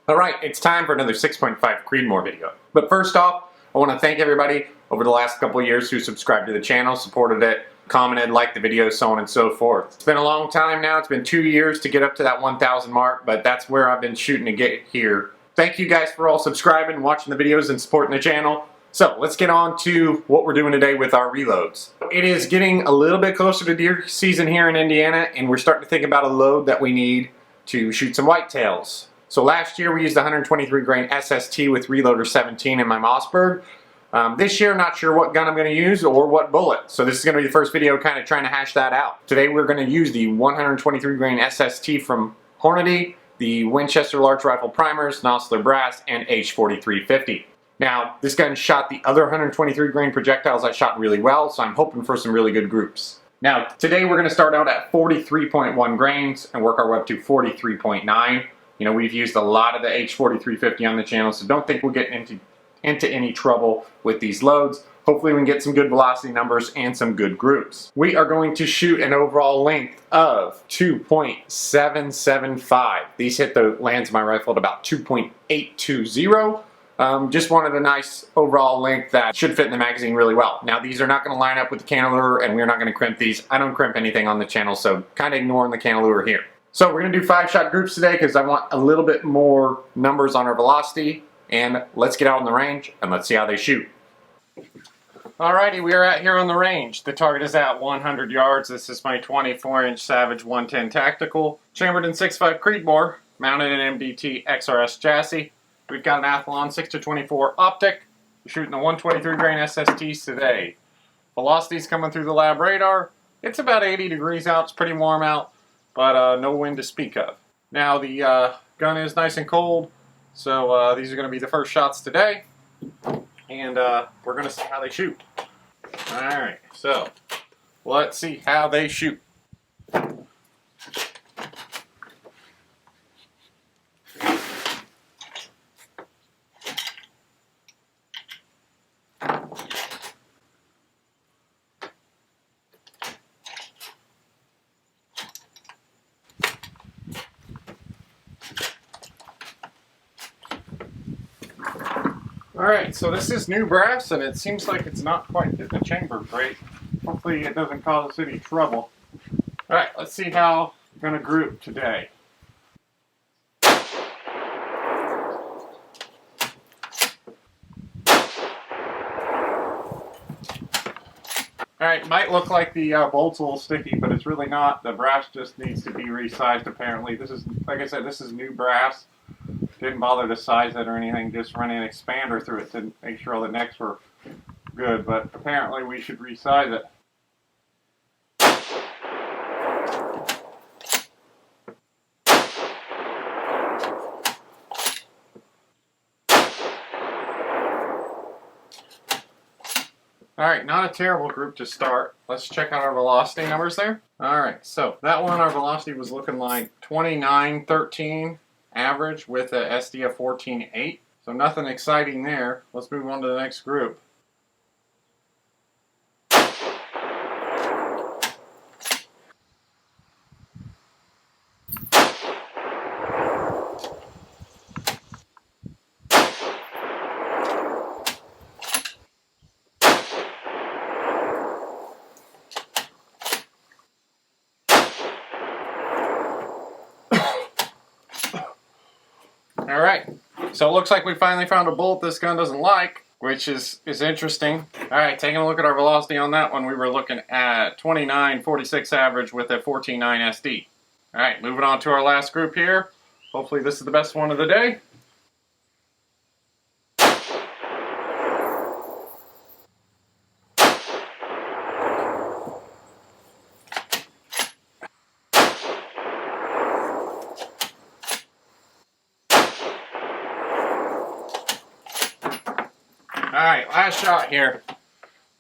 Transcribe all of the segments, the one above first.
Alright, it's time for another 6.5 Creedmoor video. But first off, I want to thank everybody over the last couple of years who subscribed to the channel, supported it, commented, liked the videos, so on and so forth. It's been a long time now. It's been 2 years to get up to that 1,000 mark, but that's where I've been shooting to get here. Thank you guys for all subscribing, watching the videos, and supporting the channel. So let's get on to what we're doing today with our reloads. It is getting a little bit closer to deer season here in Indiana, and we're starting to think about a load that we need to shoot some whitetails. So last year we used 123 grain SST with reloader 17 in my Mossberg. This year, not sure what gun I'm going to use or what bullet. So this is going to be the first video kind of trying to hash that out. Today we're going to use the 123 grain SST from Hornady, the Winchester large rifle primers, Nosler brass, and H4350. Now, this gun shot the other 123 grain projectiles I shot really well, so I'm hoping for some really good groups. Now, today we're going to start out at 43.1 grains and work our way up to 43.9. You know, we've used a lot of the H4350 on the channel, so don't think we'll get into any trouble with these loads. Hopefully we can get some good velocity numbers and some good groups. We are going to shoot an overall length of 2.775. These hit the lands of my rifle at about 2.820. Just wanted a nice overall length that should fit in the magazine really well. Now these are not going to line up with the cantilever, and we're not going to crimp these. I don't crimp anything on the channel, so kind of ignoring the cantilever here. So we're going to do 5-shot groups today because I want a little bit more numbers on our velocity. And let's get out on the range and let's see how they shoot. Alrighty, we are out here on the range. The target is at 100 yards. This is my 24-inch Savage 110 Tactical, chambered in 6.5 Creedmoor, mounted in MDT XRS chassis. We've got an Athlon 6-24 optic. We're shooting the 123 grain SSTs today. Velocity's coming through the Labradar. It's about 80 degrees out. It's pretty warm out, but no wind to speak of. Now the gun is nice and cold. So these are going to be the first shots today, and we're going to see how they shoot. Alright, so let's see how they shoot. Alright, so this is new brass, and it seems like it's not quite hitting the chamber great. Hopefully it doesn't cause us any trouble. Alright, let's see how I'm going to group today. Alright, might look like the bolt's a little sticky, but it's really not. The brass just needs to be resized apparently. This is, like I said, this is new brass. Didn't bother to size it or anything, just running an expander through it to make sure all the necks were good, but apparently we should resize it. Alright, not a terrible group to start. Let's check out our velocity numbers there. Alright, so that one our velocity was looking like 29.13. average with a SD of 14.8. So nothing exciting there. Let's move on to the next group. Alright, so it looks like we finally found a bullet this gun doesn't like, which is interesting. Alright, taking a look at our velocity on that one, we were looking at 29.46 average with a 14.9 SD. Alright, moving on to our last group here. Hopefully this is the best one of the day. Alright, last shot here.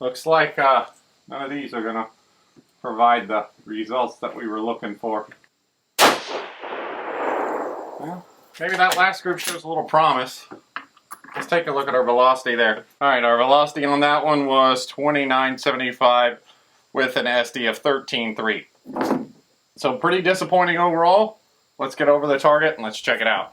Looks like none of these are going to provide the results that we were looking for. Well, maybe that last group shows a little promise. Let's take a look at our velocity there. Alright, our velocity on that one was 29.75 with an SD of 13.3. So pretty disappointing overall. Let's get over the target and let's check it out.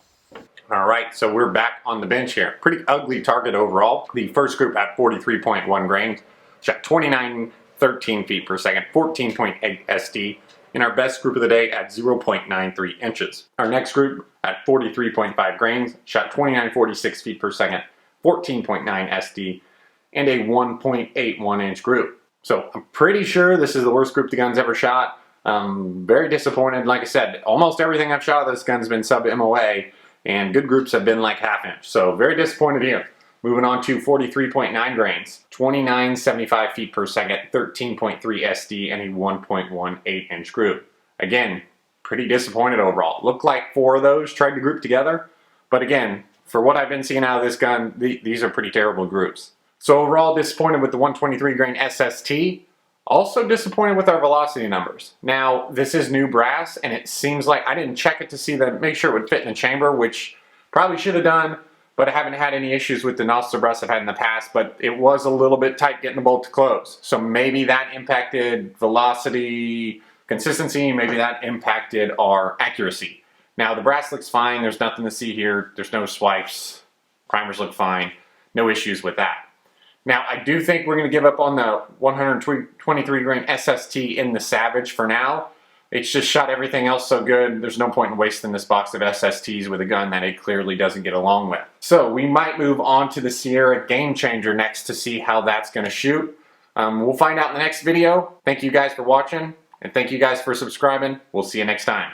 Alright, so we're back on the bench here. Pretty ugly target overall. The first group at 43.1 grains, shot 29 13 feet per second, 14.8 SD, and our best group of the day at 0.93 inches. Our next group at 43.5 grains, shot 29.46 feet per second, 14.9 SD, and a 1.81 inch group. So I'm pretty sure this is the worst group the gun's ever shot. Very disappointed. Like I said, almost everything I've shot of this gun's been sub MOA, and good groups have been like half inch. So very disappointed here. Moving on to 43.9 grains, 29.75 feet per second, 13.3 SD, and a 1.18 inch group. Again, pretty disappointed overall. Looked like 4 of those tried to group together, but again, for what I've been seeing out of this gun, these are pretty terrible groups. So overall disappointed with the 123 grain SST. Also disappointed with our velocity numbers. Now, this is new brass, and it seems like I didn't check it to make sure it would fit in the chamber, which probably should have done, but I haven't had any issues with the nozzle brass I've had in the past, but it was a little bit tight getting the bolt to close. So maybe that impacted velocity consistency, maybe that impacted our accuracy. Now, the brass looks fine. There's nothing to see here. There's no swipes. Primers look fine. No issues with that. Now, I do think we're going to give up on the 123 grain SST in the Savage for now. It's just shot everything else so good, there's no point in wasting this box of SSTs with a gun that it clearly doesn't get along with. So we might move on to the Sierra Game Changer next to see how that's going to shoot. We'll find out in the next video. Thank you guys for watching, and thank you guys for subscribing. We'll see you next time.